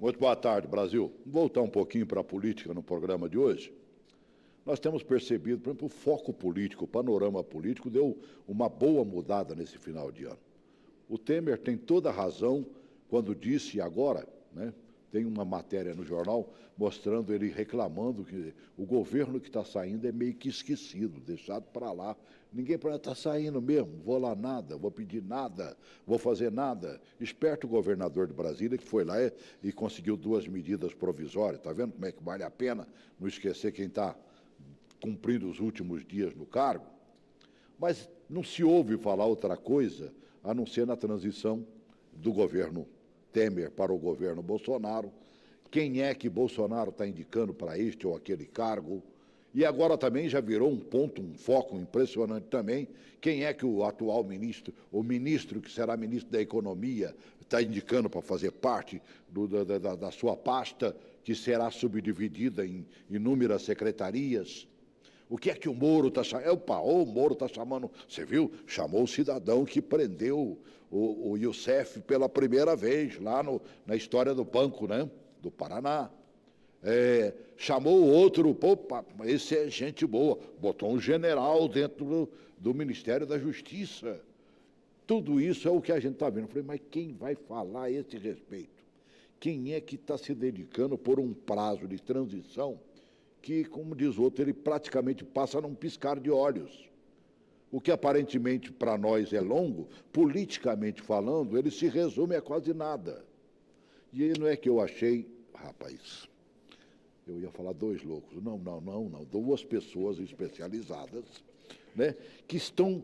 Muito boa tarde, Brasil. Vou voltar um pouquinho para a política no programa de hoje. Nós temos percebido, por exemplo, o foco político, o panorama político deu uma boa mudada nesse final de ano. O Temer tem toda a razão quando disse agora, né, tem uma matéria no jornal mostrando ele reclamando que o governo que está saindo é meio que esquecido, deixado para lá. Ninguém está saindo mesmo, vou lá nada, vou pedir nada, vou fazer nada. Esperto o governador de Brasília, que foi lá e conseguiu 2 medidas provisórias. Está vendo como é que vale a pena não esquecer quem está cumprindo os últimos dias no cargo? Mas não se ouve falar outra coisa a não ser na transição do governo Temer para o governo Bolsonaro. Quem é que Bolsonaro está indicando para este ou aquele cargo? E agora também já virou um ponto, um foco impressionante também, quem é que o atual ministro, o ministro que será ministro da Economia, está indicando para fazer parte da sua pasta, que será subdividida em inúmeras secretarias. O que é que o Moro está chamando? Opa, o Moro está chamando, você viu? Chamou o cidadão que prendeu o Youssef pela primeira vez, lá na história do banco, né? Do Paraná. Chamou o outro, opa, esse é gente boa, botou um general dentro do Ministério da Justiça. Tudo isso é o que a gente está vendo. Eu falei, mas quem vai falar a esse respeito? Quem é que está se dedicando por um prazo de transição que, como diz o outro, ele praticamente passa num piscar de olhos? O que aparentemente para nós é longo, politicamente falando, ele se resume a quase nada. E aí não é que eu achei, rapaz, eu ia falar 2 loucos, não, 2 pessoas especializadas, né, que estão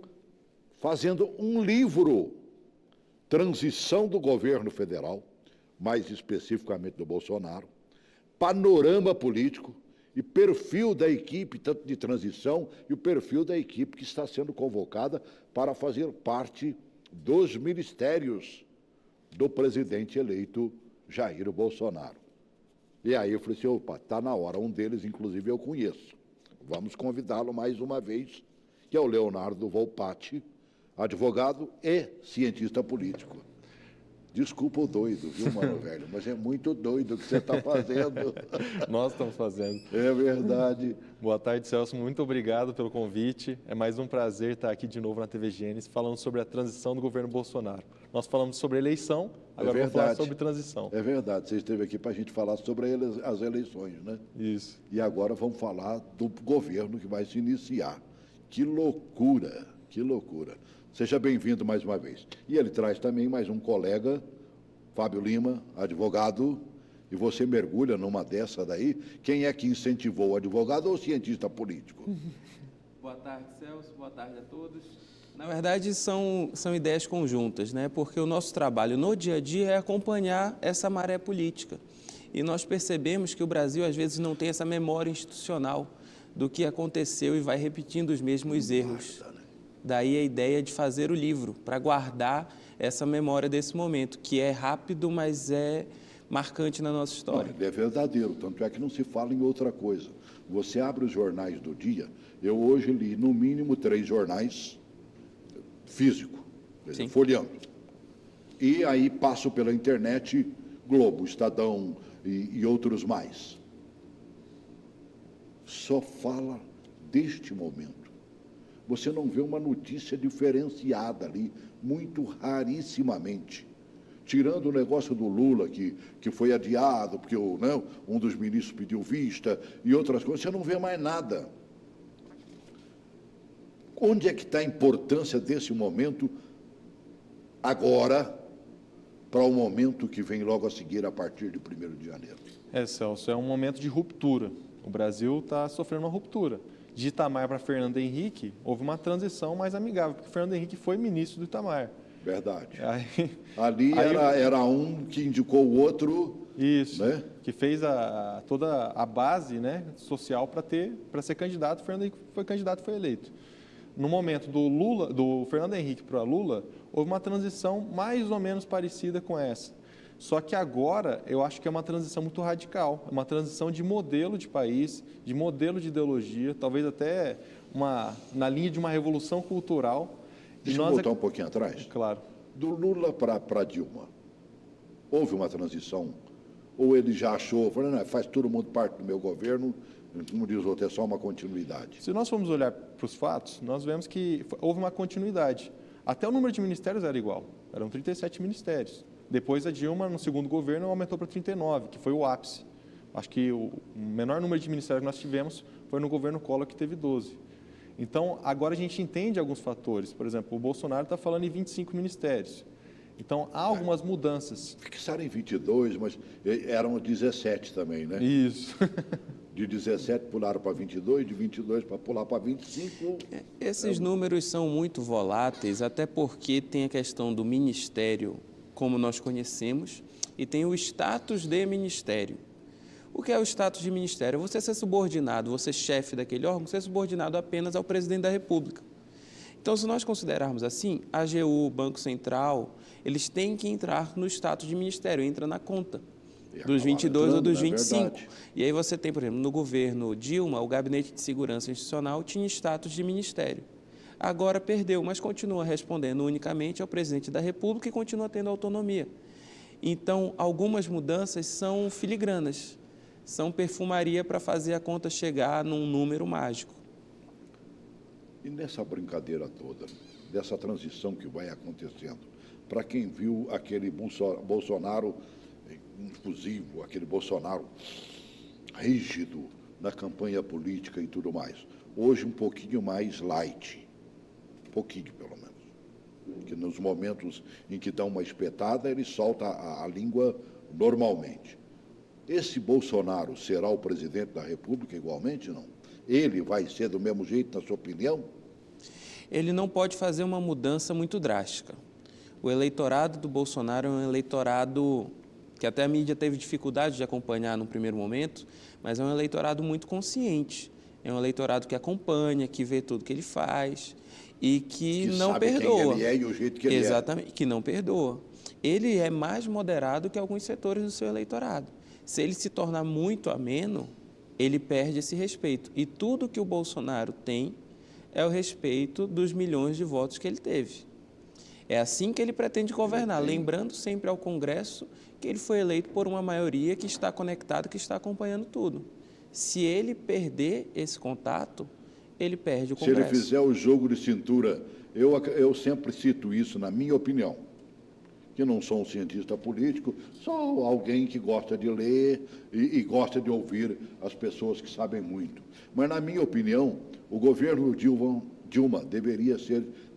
fazendo um livro, Transição do Governo Federal, mais especificamente do Bolsonaro, panorama político e perfil da equipe, tanto de transição, e o perfil da equipe que está sendo convocada para fazer parte dos ministérios do presidente eleito Jair Bolsonaro. E aí eu falei assim, opa, está na hora, um deles, inclusive, eu conheço. Vamos convidá-lo mais uma vez, que é o Leonardo Volpatti, advogado e cientista político. Desculpa o doido, viu, mano, velho? Mas é muito doido o que você está fazendo. Nós estamos fazendo. É verdade. Boa tarde, Celso. Muito obrigado pelo convite. É mais um prazer estar aqui de novo na TV Gênesis, falando sobre a transição do governo Bolsonaro. Nós falamos sobre eleição, agora vamos falar sobre transição. É verdade. Você esteve aqui para a gente falar sobre as eleições, né? Isso. E agora vamos falar do governo que vai se iniciar. Que loucura, que loucura. Seja bem-vindo mais uma vez. E ele traz também mais um colega, Fábio Lima, advogado, e você mergulha numa dessa daí. Quem é que incentivou, o advogado ou o cientista político? Boa tarde, Celso. Boa tarde a todos. Na verdade, são ideias conjuntas, né? Porque o nosso trabalho no dia a dia é acompanhar essa maré política. E nós percebemos que o Brasil, às vezes, não tem essa memória institucional do que aconteceu e vai repetindo os mesmos erros. Daí a ideia de fazer o livro, para guardar essa memória desse momento, que é rápido, mas é marcante na nossa história. Não, ele é verdadeiro, tanto é que não se fala em outra coisa. Você abre os jornais do dia, eu hoje li no mínimo 3 jornais físicos, folheando. E aí passo pela internet, Globo, Estadão e outros mais. Só fala deste momento. Você não vê uma notícia diferenciada ali, muito rarissimamente. Tirando o negócio do Lula, que foi adiado, porque um dos ministros pediu vista e outras coisas, você não vê mais nada. Onde é que está a importância desse momento agora para o momento que vem logo a seguir, a partir de 1º de janeiro? Celso, é um momento de ruptura. O Brasil está sofrendo uma ruptura. De Itamar para Fernando Henrique, houve uma transição mais amigável, porque Fernando Henrique foi ministro do Itamar. Verdade. Ali era um que indicou o outro. Isso, né? Que fez toda a base, né, social para ser candidato. Fernando Henrique foi candidato e foi eleito. No momento do Fernando Henrique para Lula, houve uma transição mais ou menos parecida com essa. Só que agora eu acho que é uma transição muito radical, é uma transição de modelo de país, de modelo de ideologia, talvez até na linha de uma revolução cultural. Deixa eu voltar um pouquinho atrás. Claro. Do Lula para Dilma, houve uma transição ou ele já achou, falando, não, faz todo mundo parte do meu governo, como diz o outro, é só uma continuidade? Se nós formos olhar para os fatos, nós vemos que houve uma continuidade. Até o número de ministérios era igual, eram 37 ministérios. Depois a Dilma, no segundo governo, aumentou para 39, que foi o ápice. Acho que o menor número de ministérios que nós tivemos foi no governo Collor, que teve 12. Então, agora a gente entende alguns fatores. Por exemplo, o Bolsonaro está falando em 25 ministérios. Então, há algumas mudanças. Fixaram em 22, mas eram 17 também, né? Isso. De 17 pularam para 22, de 22 para pular para 25. Esses números são muito voláteis, até porque tem a questão do ministério, como nós conhecemos, e tem o status de ministério. O que é o status de ministério? Você ser subordinado, você chefe daquele órgão, ser subordinado apenas ao presidente da República. Então, se nós considerarmos assim, a AGU, o Banco Central, eles têm que entrar no status de ministério, entra na conta dos 22 ou dos 25. E aí você tem, por exemplo, no governo Dilma, o Gabinete de Segurança Institucional tinha status de ministério. Agora perdeu, mas continua respondendo unicamente ao presidente da República e continua tendo autonomia. Então, algumas mudanças são filigranas, são perfumaria para fazer a conta chegar num número mágico. E nessa brincadeira toda, dessa transição que vai acontecendo, para quem viu aquele Bolsonaro inclusivo, aquele Bolsonaro rígido na campanha política e tudo mais, hoje um pouquinho mais light, um pouquinho pelo menos, que nos momentos em que dá uma espetada, ele solta a língua normalmente. Esse Bolsonaro será o presidente da República igualmente, não? Ele vai ser do mesmo jeito, na sua opinião? Ele não pode fazer uma mudança muito drástica. O eleitorado do Bolsonaro é um eleitorado que até a mídia teve dificuldade de acompanhar no primeiro momento, mas é um eleitorado muito consciente. É um eleitorado que acompanha, que vê tudo que ele faz e que não perdoa. Quem ele é e o jeito que ele Exatamente, que não perdoa. Ele é mais moderado que alguns setores do seu eleitorado. Se ele se tornar muito ameno, ele perde esse respeito. E tudo que o Bolsonaro tem é o respeito dos milhões de votos que ele teve. É assim que ele pretende governar, lembrando sempre ao Congresso que ele foi eleito por uma maioria que está conectada, que está acompanhando tudo. Se ele perder esse contato, ele perde o Congresso. Se ele fizer o jogo de cintura, eu sempre cito isso, na minha opinião, que não sou um cientista político, sou alguém que gosta de ler e gosta de ouvir as pessoas que sabem muito. Mas, na minha opinião, o governo Dilma deveria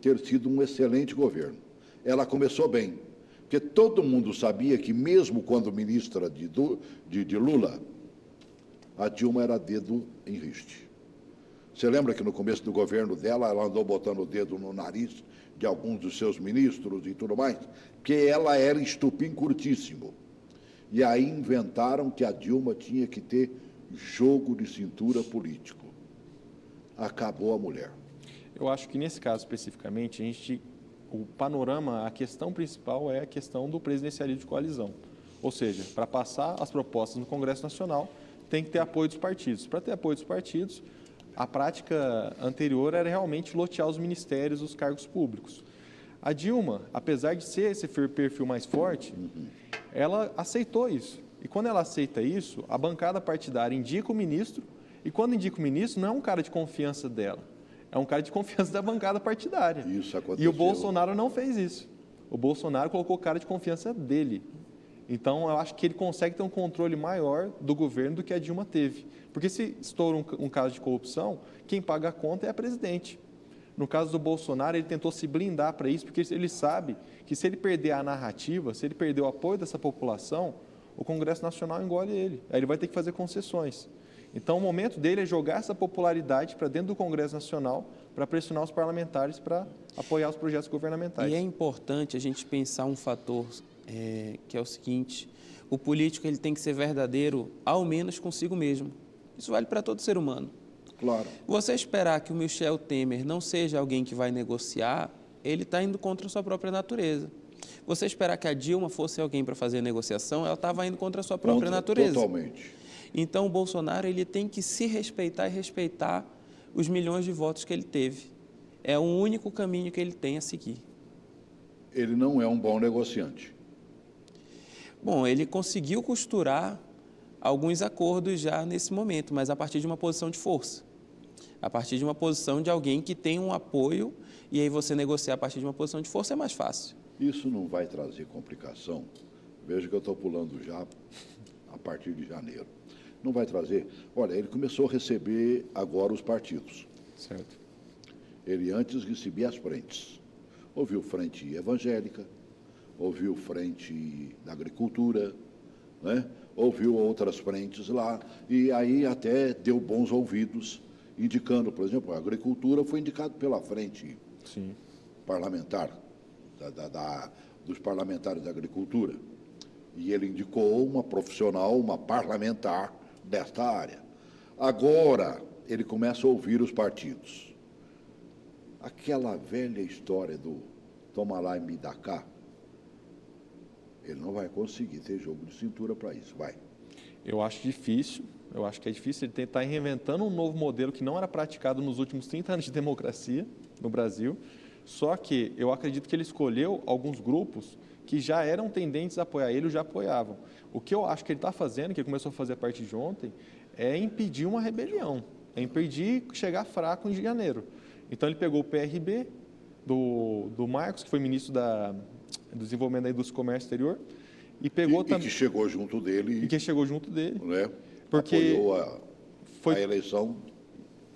ter sido um excelente governo. Ela começou bem, porque todo mundo sabia que, mesmo quando ministra de Lula, a Dilma era dedo em riste. Você lembra que no começo do governo dela, ela andou botando o dedo no nariz de alguns dos seus ministros e tudo mais, porque ela era estupim curtíssimo. E aí inventaram que a Dilma tinha que ter jogo de cintura político. Acabou a mulher. Eu acho que nesse caso especificamente, o panorama, a questão principal é a questão do presidencialismo de coalizão. Ou seja, para passar as propostas no Congresso Nacional, tem que ter apoio dos partidos. Para ter apoio dos partidos, a prática anterior era realmente lotear os ministérios, os cargos públicos. A Dilma, apesar de ser esse perfil mais forte, ela aceitou isso. E quando ela aceita isso, a bancada partidária indica o ministro, e quando indica o ministro, não é um cara de confiança dela, é um cara de confiança da bancada partidária. Isso aconteceu. E o Bolsonaro não fez isso. O Bolsonaro colocou o cara de confiança dele. Então, eu acho que ele consegue ter um controle maior do governo do que a Dilma teve. Porque se estoura um caso de corrupção, quem paga a conta é a presidente. No caso do Bolsonaro, ele tentou se blindar para isso, porque ele sabe que se ele perder a narrativa, se ele perder o apoio dessa população, o Congresso Nacional engole ele. Aí ele vai ter que fazer concessões. Então, o momento dele é jogar essa popularidade para dentro do Congresso Nacional para pressionar os parlamentares para apoiar os projetos governamentais. E é importante a gente pensar um fator que é o seguinte: o político ele tem que ser verdadeiro, ao menos consigo mesmo. Isso vale para todo ser humano. Claro. Você esperar que o Michel Temer não seja alguém que vai negociar, ele está indo contra a sua própria natureza. Você esperar que a Dilma fosse alguém para fazer negociação, ela estava indo contra a sua própria natureza. Totalmente. Então, o Bolsonaro ele tem que se respeitar e respeitar os milhões de votos que ele teve. É o único caminho que ele tem a seguir. Ele não é um bom negociante. Bom, ele conseguiu costurar alguns acordos já nesse momento, mas a partir de uma posição de força. A partir de uma posição de alguém que tem um apoio, e aí você negociar a partir de uma posição de força é mais fácil. Isso não vai trazer complicação? Veja que eu estou pulando já a partir de janeiro. Não vai trazer... Olha, ele começou a receber agora os partidos. Certo. Ele antes recebia as frentes. Ouviu frente evangélica, ouviu frente da agricultura, né? Ouviu outras frentes lá, e aí até deu bons ouvidos, indicando, por exemplo, a agricultura foi indicado pela frente Sim. parlamentar, dos parlamentares da agricultura. E ele indicou uma profissional, uma parlamentar desta área. Agora, ele começa a ouvir os partidos. Aquela velha história do toma lá e me dá cá, ele não vai conseguir ter jogo de cintura para isso, vai. Eu acho difícil, eu acho que é difícil ele tentar reinventando um novo modelo que não era praticado nos últimos 30 anos de democracia no Brasil, só que eu acredito que ele escolheu alguns grupos que já eram tendentes a apoiar ele ou já apoiavam. O que eu acho que ele está fazendo, que ele começou a fazer a partir de ontem, é impedir uma rebelião, é impedir chegar fraco em janeiro. Então ele pegou o PRB do Marcos, que foi ministro do Desenvolvimento da Indústria e Comércio Exterior, e pegou também... E que chegou junto dele. E que chegou junto dele. Né? Porque apoiou a eleição.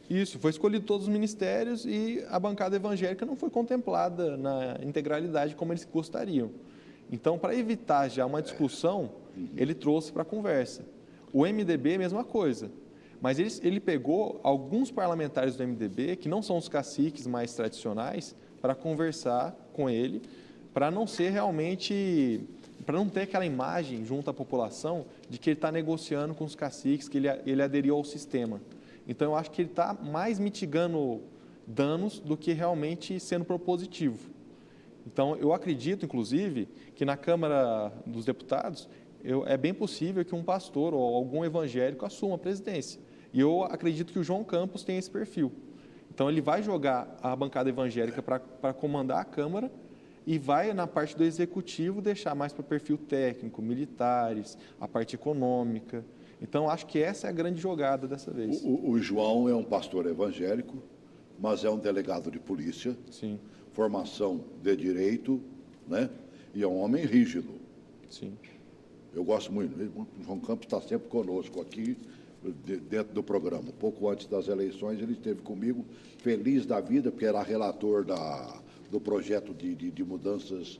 Isso, foi escolhido todos os ministérios e a bancada evangélica não foi contemplada na integralidade como eles gostariam. Então, para evitar já uma discussão, ele trouxe para a conversa. O MDB, a mesma coisa. Mas ele pegou alguns parlamentares do MDB, que não são os caciques mais tradicionais, para conversar com ele, para não ser realmente, para não ter aquela imagem junto à população de que ele está negociando com os caciques, que ele aderiu ao sistema. Então, eu acho que ele está mais mitigando danos do que realmente sendo propositivo. Então, eu acredito, inclusive, que na Câmara dos Deputados, é bem possível que um pastor ou algum evangélico assuma a presidência. E eu acredito que o João Campos tem esse perfil. Então, ele vai jogar a bancada evangélica para comandar a Câmara e vai, na parte do executivo, deixar mais para o perfil técnico, militares, a parte econômica. Então, acho que essa é a grande jogada dessa vez. O João é um pastor evangélico, mas é um delegado de polícia, Sim. Formação de direito, né? E é um homem rígido. Sim. Eu gosto muito. O João Campos está sempre conosco aqui, dentro do programa. Pouco antes das eleições, ele esteve comigo, feliz da vida, porque era relator do projeto de mudanças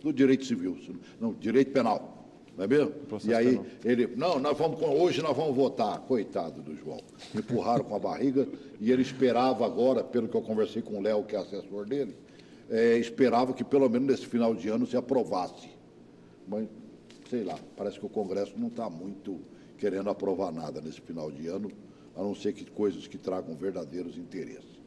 do direito civil, não, direito penal. Não é mesmo? E aí penal. Ele, não, hoje nós vamos votar. Coitado do João. Me empurraram com a barriga e ele esperava agora, pelo que eu conversei com o Léo, que é assessor dele, esperava que pelo menos nesse final de ano se aprovasse. Mas, sei lá, parece que o Congresso não está muito querendo aprovar nada nesse final de ano, a não ser que coisas que tragam verdadeiros interesses.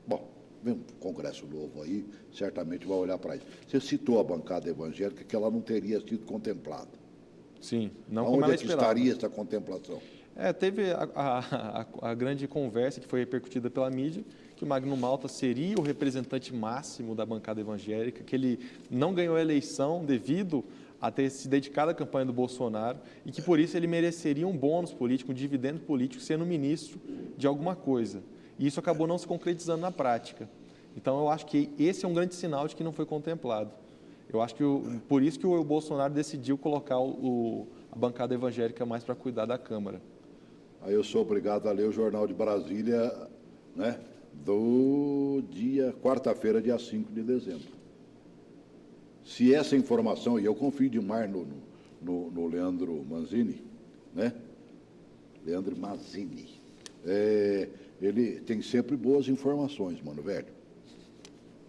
Bom, vem um Congresso novo aí, certamente vai olhar para isso. Você citou a bancada evangélica, que ela não teria sido contemplada. Sim, não como ela esperava. Onde estaria essa contemplação? Teve a grande conversa que foi repercutida pela mídia, que o Magno Malta seria o representante máximo da bancada evangélica, que ele não ganhou a eleição devido a ter se dedicado à campanha do Bolsonaro e que, por isso, ele mereceria um bônus político, um dividendo político, sendo ministro de alguma coisa. E isso acabou não se concretizando na prática. Então, eu acho que esse é um grande sinal de que não foi contemplado. Eu acho que por isso que o Bolsonaro decidiu colocar a bancada evangélica mais para cuidar da Câmara. Aí eu sou obrigado a ler o Jornal de Brasília, né, do quarta-feira, dia 5 de dezembro. Se essa informação, e eu confio demais no Leandro Manzini, né? Leandro Manzini. Ele tem sempre boas informações, mano, velho.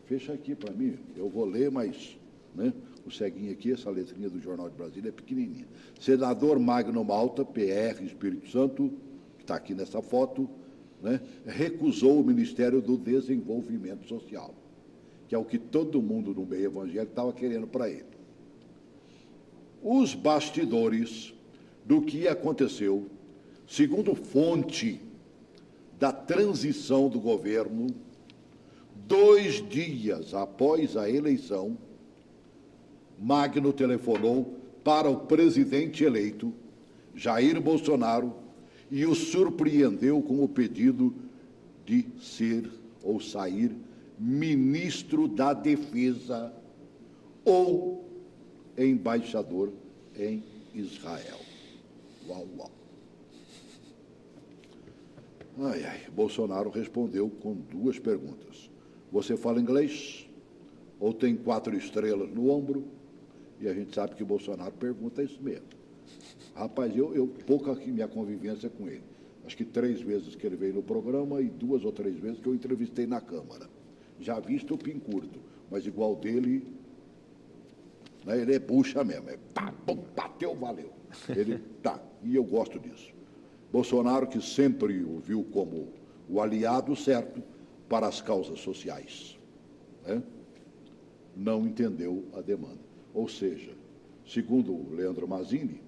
Fecha aqui para mim, eu vou ler, mas, né, o ceguinho aqui, essa letrinha do Jornal de Brasília é pequenininha. Senador Magno Malta, PR, Espírito Santo, que está aqui nessa foto, né, recusou o Ministério do Desenvolvimento Social, que é o que todo mundo no meio evangélico estava querendo para ele. Os bastidores do que aconteceu, segundo fonte da transição do governo, 2 dias após a eleição, Magno telefonou para o presidente eleito, Jair Bolsonaro, e o surpreendeu com o pedido de ser ou sair ministro da Defesa ou embaixador em Israel. Uau, uau. Ai, ai. Bolsonaro respondeu com duas perguntas. Você fala inglês? Ou tem 4 estrelas no ombro? E a gente sabe que Bolsonaro pergunta isso mesmo. Rapaz, eu pouca minha convivência com ele. Acho que 3 vezes que ele veio no programa e 2 ou 3 vezes que eu entrevistei na Câmara. Já visto o Pincurto, mas igual dele, né, ele é bucha mesmo. É pá, pum, bateu, valeu. Ele tá, e eu gosto disso. Bolsonaro, que sempre o viu como o aliado certo para as causas sociais, né, não entendeu a demanda. Ou seja, segundo o Leandro Mazzini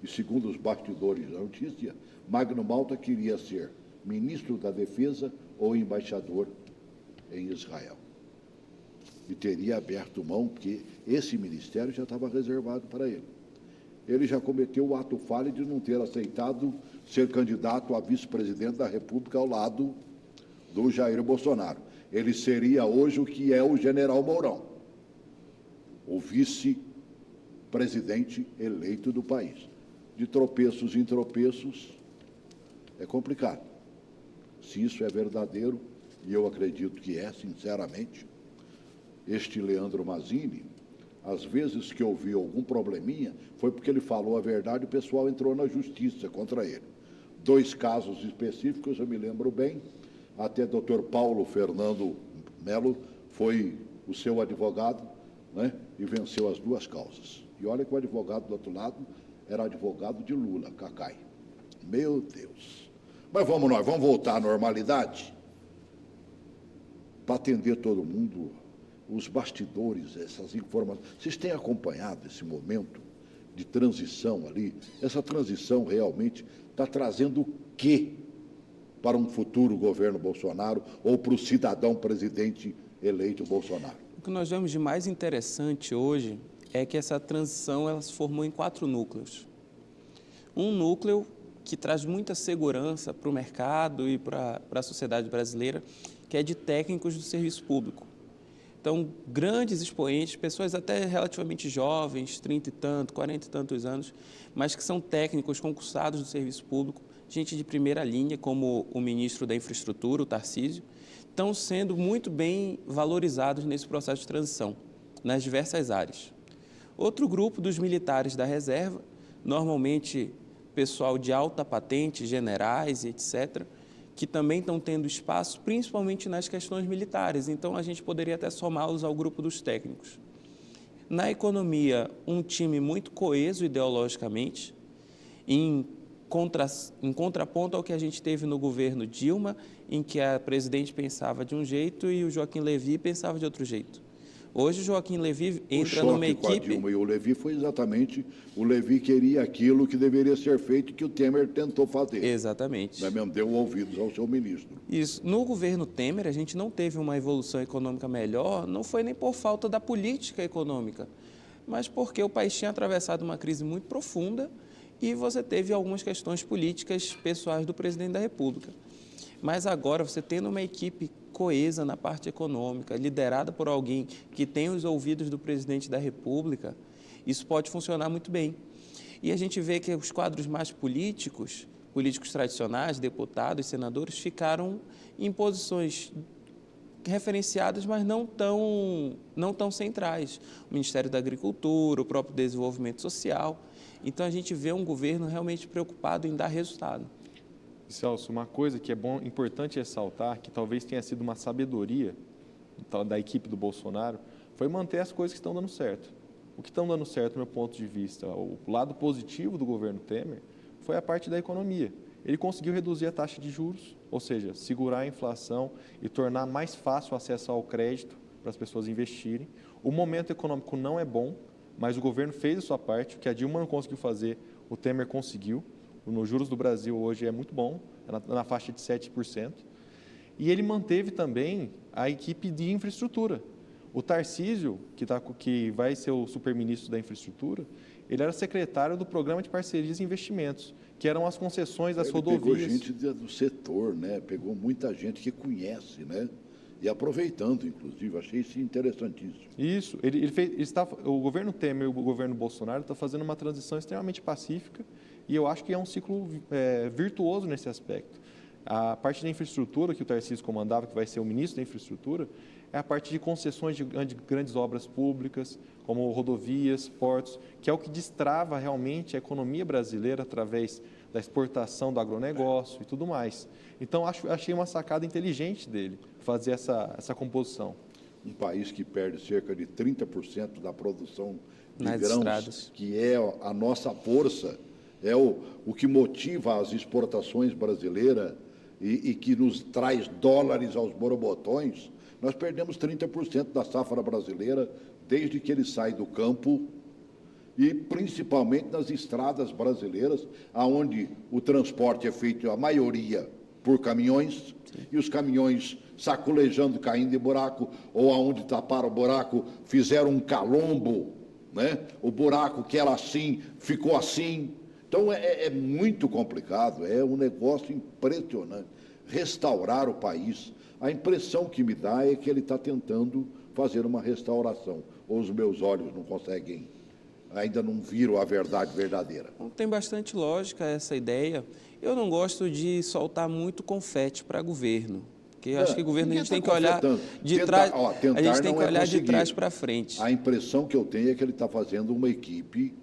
e segundo os bastidores da notícia, Magno Malta queria ser ministro da Defesa ou embaixador em Israel. E teria aberto mão, porque esse ministério já estava reservado para ele. Ele já cometeu o ato falho de não ter aceitado ser candidato a vice-presidente da República ao lado do Jair Bolsonaro. Ele seria hoje o que é o general Mourão, o vice-presidente eleito do país. De tropeços em tropeços, é complicado. Se isso é verdadeiro, e eu acredito que é, sinceramente, este Leandro Mazzini, às vezes que ouviu algum probleminha, foi porque ele falou a verdade e o pessoal entrou na justiça contra ele. 2 casos específicos, eu me lembro bem, até Dr. Paulo Fernando Melo foi o seu advogado, né, e venceu as 2 causas. E olha que o advogado do outro lado era advogado de Lula, Cacai. Meu Deus. Mas vamos voltar à normalidade para atender todo mundo, os bastidores, essas informações. Vocês têm acompanhado esse momento de transição ali? Essa transição realmente está trazendo o quê para um futuro governo Bolsonaro ou para o cidadão presidente eleito Bolsonaro? O que nós vemos de mais interessante hoje é que essa transição ela se formou em 4 núcleos. Um núcleo que traz muita segurança para o mercado e para a sociedade brasileira, que é de técnicos do serviço público. Então, grandes expoentes, pessoas até relativamente jovens, 30 e tanto, 40 e tantos anos, mas que são técnicos concursados do serviço público, gente de primeira linha, como o ministro da Infraestrutura, o Tarcísio, estão sendo muito bem valorizados nesse processo de transição, nas diversas áreas. Outro grupo dos militares da reserva, normalmente pessoal de alta patente, generais, etc., que também estão tendo espaço, principalmente nas questões militares. Então, a gente poderia até somá-los ao grupo dos técnicos. Na economia, um time muito coeso ideologicamente, em contraponto ao que a gente teve no governo Dilma, em que a presidente pensava de um jeito e o Joaquim Levy pensava de outro jeito. Hoje o Joaquim Levy entra numa equipe... O choque com a Dilma e o Levy foi exatamente... O Levy queria aquilo que deveria ser feito e que o Temer tentou fazer. Exatamente. Não é mesmo? Deu ouvidos ao seu ministro. Isso. No governo Temer, a gente não teve uma evolução econômica melhor, não foi nem por falta da política econômica, mas porque o país tinha atravessado uma crise muito profunda e você teve algumas questões políticas pessoais do presidente da República. Mas agora, você tendo uma equipe coesa na parte econômica, liderada por alguém que tem os ouvidos do presidente da República, isso pode funcionar muito bem. E a gente vê que os quadros mais políticos tradicionais, deputados, senadores, ficaram em posições referenciadas, mas não tão centrais. O Ministério da Agricultura, o próprio Desenvolvimento Social. Então, a gente vê um governo realmente preocupado em dar resultado. Celso, uma coisa que é importante ressaltar, que talvez tenha sido uma sabedoria da equipe do Bolsonaro, foi manter as coisas que estão dando certo. O que estão dando certo, do meu ponto de vista, o lado positivo do governo Temer, foi a parte da economia. Ele conseguiu reduzir a taxa de juros, ou seja, segurar a inflação e tornar mais fácil o acesso ao crédito para as pessoas investirem. O momento econômico não é bom, mas o governo fez a sua parte. O que a Dilma não conseguiu fazer, o Temer conseguiu. Nos juros do Brasil hoje é muito bom, na faixa de 7%. E ele manteve também a equipe de infraestrutura. O Tarcísio, que vai ser o superministro da infraestrutura, ele era secretário do Programa de Parcerias e Investimentos, que eram as concessões das rodovias. Pegou gente do setor, né? Pegou muita gente que conhece, né? E aproveitando, inclusive, achei isso interessantíssimo. Isso, o governo Temer e o governo Bolsonaro estão fazendo uma transição extremamente pacífica e eu acho que é um ciclo virtuoso nesse aspecto. A parte da infraestrutura que o Tarcísio comandava, que vai ser o ministro da infraestrutura, é a parte de concessões de grandes obras públicas, como rodovias, portos, que é o que destrava realmente a economia brasileira através da exportação do agronegócio e tudo mais. Então, achei uma sacada inteligente dele fazer essa composição. Um país que perde cerca de 30% da produção de nas grãos, estradas, que é a nossa força, é o que motiva as exportações brasileiras e que nos traz dólares aos borobotões. Nós perdemos 30% da safra brasileira desde que ele sai do campo e principalmente nas estradas brasileiras, aonde o transporte é feito, a maioria, por caminhões, e os caminhões saculejando, caindo em buraco, ou aonde taparam o buraco, fizeram um calombo, né? O buraco que era assim, ficou assim. Então, é muito complicado, é um negócio impressionante. Restaurar o país, a impressão que me dá é que ele está tentando fazer uma restauração, ou os meus olhos não conseguem, ainda não viram a verdade verdadeira. Tem bastante lógica essa ideia. Eu não gosto de soltar muito confete para governo, porque eu acho que o governo a gente tem que olhar de trás, a gente tem que olhar de trás para frente. A impressão que eu tenho é que ele está fazendo uma equipe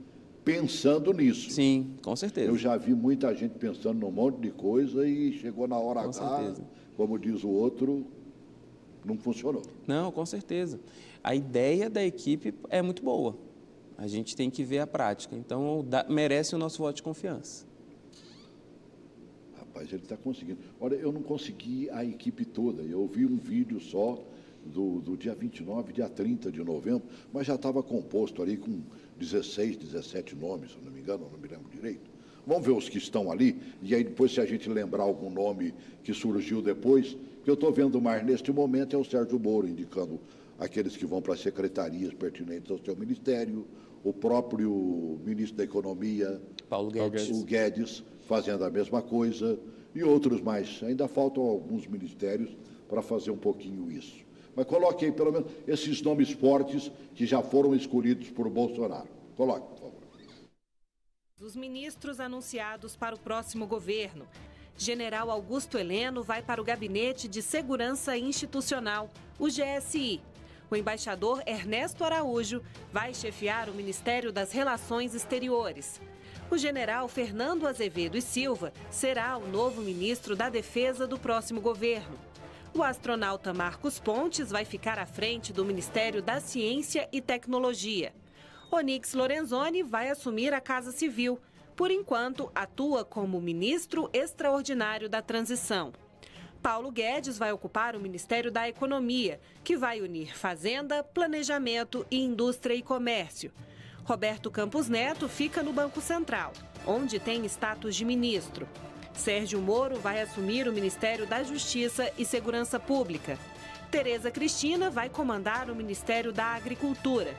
pensando nisso. Sim, com certeza. Eu já vi muita gente pensando num monte de coisa e chegou na hora Com H, certeza. como diz o outro, não funcionou. Não, com certeza. A ideia da equipe é muito boa. A gente tem que ver a prática. Então, merece o nosso voto de confiança. Rapaz, ele está conseguindo. Olha, eu não consegui a equipe toda. Eu vi um vídeo só do dia 29, dia 30 de novembro, mas já estava composto ali com 16, 17 nomes, se eu não me engano, não me lembro direito. Vamos ver os que estão ali, e aí depois, se a gente lembrar algum nome que surgiu depois, que eu estou vendo mais neste momento é o Sérgio Moro, indicando aqueles que vão para as secretarias pertinentes ao seu ministério, o próprio ministro da Economia, Paulo Guedes. o Guedes, fazendo a mesma coisa, e outros mais. Ainda faltam alguns ministérios para fazer um pouquinho isso. Mas coloque aí, pelo menos, esses nomes fortes que já foram escolhidos por Bolsonaro. Coloque, por favor. Os ministros anunciados para o próximo governo. General Augusto Heleno vai para o Gabinete de Segurança Institucional, o GSI. O embaixador Ernesto Araújo vai chefiar o Ministério das Relações Exteriores. O general Fernando Azevedo e Silva será o novo ministro da Defesa do próximo governo. O astronauta Marcos Pontes vai ficar à frente do Ministério da Ciência e Tecnologia. Onyx Lorenzoni vai assumir a Casa Civil. Por enquanto, atua como ministro extraordinário da transição. Paulo Guedes vai ocupar o Ministério da Economia, que vai unir Fazenda, Planejamento e Indústria e Comércio. Roberto Campos Neto fica no Banco Central, onde tem status de ministro. Sérgio Moro vai assumir o Ministério da Justiça e Segurança Pública. Tereza Cristina vai comandar o Ministério da Agricultura.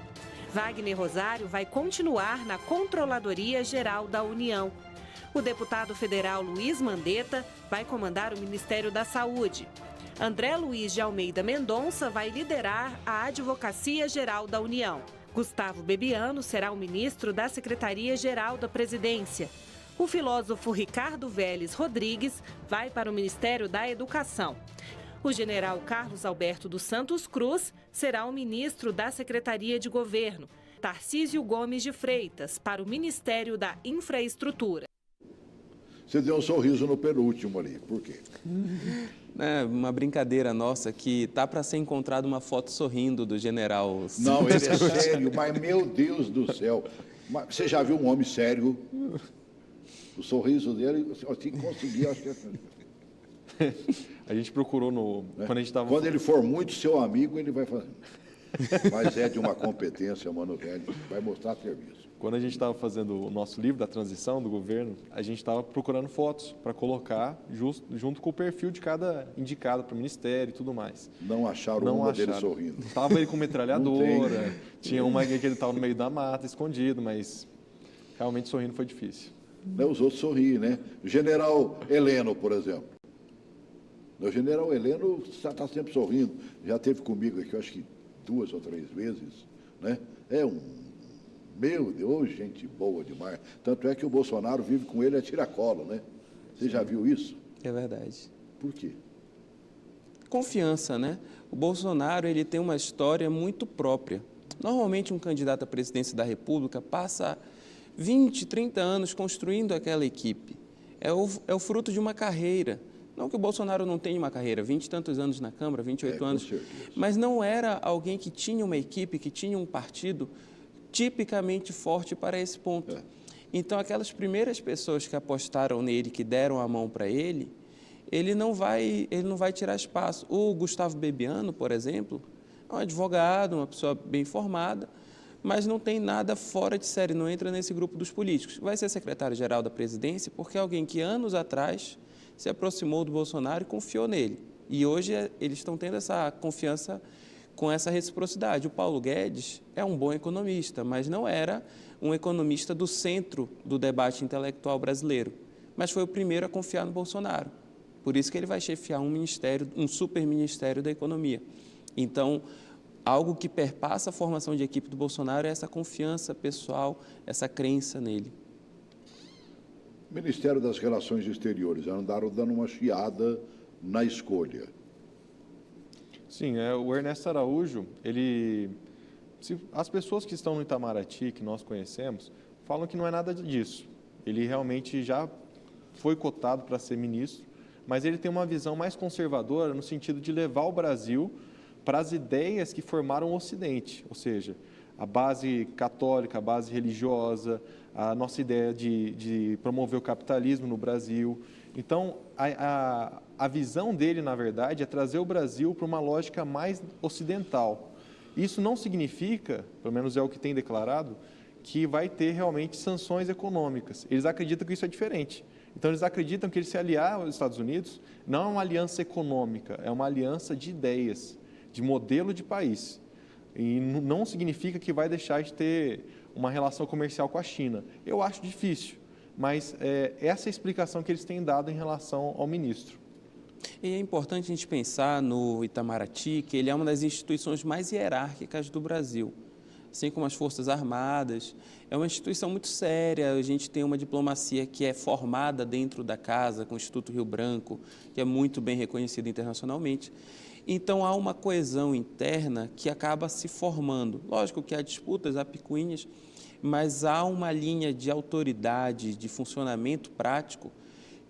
Wagner Rosário vai continuar na Controladoria Geral da União. O deputado federal Luiz Mandetta vai comandar o Ministério da Saúde. André Luiz de Almeida Mendonça vai liderar a Advocacia Geral da União. Gustavo Bebiano será o ministro da Secretaria-Geral da Presidência. O filósofo Ricardo Vélez Rodrigues vai para o Ministério da Educação. O general Carlos Alberto dos Santos Cruz será o ministro da Secretaria de Governo. Tarcísio Gomes de Freitas para o Ministério da Infraestrutura. Você deu um sorriso no penúltimo ali, por quê? É uma brincadeira nossa que tá para ser encontrada uma foto sorrindo do general. Não, ele é sério, mas meu Deus do céu. Mas você já viu um homem sério? O sorriso dele, assim, conseguir, acho que é... A gente procurou quando a gente estava... Quando ele for muito seu amigo, ele vai fazer. Mas é de uma competência, mano, velho, vai mostrar serviço. Quando a gente estava fazendo o nosso livro da transição do governo, a gente estava procurando fotos para colocar junto com o perfil de cada indicado para o ministério e tudo mais. Não acharam uma dele sorrindo. Estava ele com metralhadora, tinha uma que ele estava no meio da mata, escondido, mas realmente sorrindo foi difícil. Os outros sorriem, né? O general Heleno, por exemplo. O general Heleno está sempre sorrindo. Já esteve comigo aqui, eu acho que 2 ou 3 vezes, né? Meu Deus, gente boa demais. Tanto é que o Bolsonaro vive com ele a tiracolo, né? Você já viu isso? É verdade. Por quê? Confiança, né? O Bolsonaro, ele tem uma história muito própria. Normalmente, um candidato à presidência da República passa 20, 30 anos construindo aquela equipe. É o fruto de uma carreira. Não que o Bolsonaro não tenha uma carreira, 20 e tantos anos na Câmara, 28 anos, mas não era alguém que tinha uma equipe, que tinha um partido tipicamente forte para esse ponto. Então, aquelas primeiras pessoas que apostaram nele, que deram a mão para ele não vai tirar espaço. O Gustavo Bebiano, por exemplo, é um advogado, uma pessoa bem formada, mas não tem nada fora de série, não entra nesse grupo dos políticos. Vai ser secretário-geral da presidência porque é alguém que anos atrás se aproximou do Bolsonaro e confiou nele. E hoje eles estão tendo essa confiança com essa reciprocidade. O Paulo Guedes é um bom economista, mas não era um economista do centro do debate intelectual brasileiro, mas foi o primeiro a confiar no Bolsonaro. Por isso que ele vai chefiar um ministério, um superministério da economia. Então, algo que perpassa a formação de equipe do Bolsonaro é essa confiança pessoal, essa crença nele. Ministério das Relações Exteriores, andaram dando uma chiada na escolha. Sim, o Ernesto Araújo, as pessoas que estão no Itamaraty, que nós conhecemos, falam que não é nada disso. Ele realmente já foi cotado para ser ministro, mas ele tem uma visão mais conservadora no sentido de levar o Brasil para as ideias que formaram o Ocidente, ou seja, a base católica, a base religiosa, a nossa ideia de promover o capitalismo no Brasil. Então, a visão dele, na verdade, é trazer o Brasil para uma lógica mais ocidental. Isso não significa, pelo menos é o que tem declarado, que vai ter realmente sanções econômicas. Eles acreditam que isso é diferente. Então, eles acreditam que ele se aliar aos Estados Unidos não é uma aliança econômica, é uma aliança de ideias, de modelo de país. E não significa que vai deixar de ter uma relação comercial com a China. Eu acho difícil, mas essa é a explicação que eles têm dado em relação ao ministro. E é importante a gente pensar no Itamaraty, que ele é uma das instituições mais hierárquicas do Brasil, assim como as Forças Armadas. É uma instituição muito séria, a gente tem uma diplomacia que é formada dentro da casa, com o Instituto Rio Branco, que é muito bem reconhecido internacionalmente. Então, há uma coesão interna que acaba se formando. Lógico que há disputas, há picuinhas, mas há uma linha de autoridade, de funcionamento prático,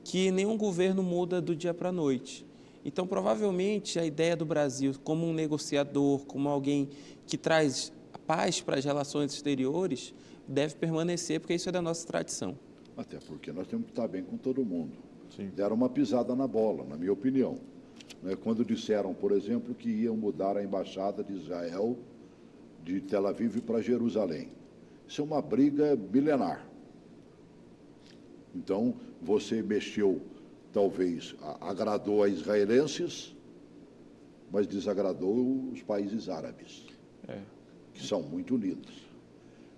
que nenhum governo muda do dia para a noite. Então, provavelmente, a ideia do Brasil como um negociador, como alguém que traz paz para as relações exteriores, deve permanecer, porque isso é da nossa tradição. Até porque nós temos que estar bem com todo mundo. Sim. Deram uma pisada na bola, na minha opinião. Quando disseram, por exemplo, que iam mudar a embaixada de Israel de Tel Aviv para Jerusalém. Isso é uma briga milenar. Então, você mexeu, talvez, agradou a israelenses, mas desagradou os países árabes, que são muito unidos.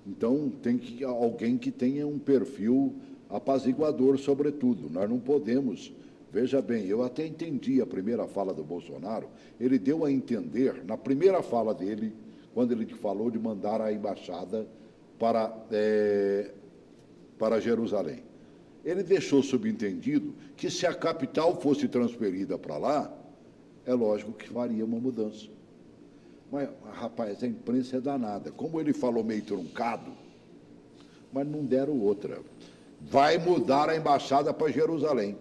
Então, tem alguém que tenha um perfil apaziguador, sobretudo. Nós não podemos... Veja bem, eu até entendi a primeira fala do Bolsonaro, ele deu a entender, na primeira fala dele, quando ele falou de mandar a embaixada para Jerusalém. Ele deixou subentendido que se a capital fosse transferida para lá, é lógico que faria uma mudança. Mas, rapaz, a imprensa é danada. Como ele falou meio truncado, mas não deram outra. Vai mudar a embaixada para Jerusalém.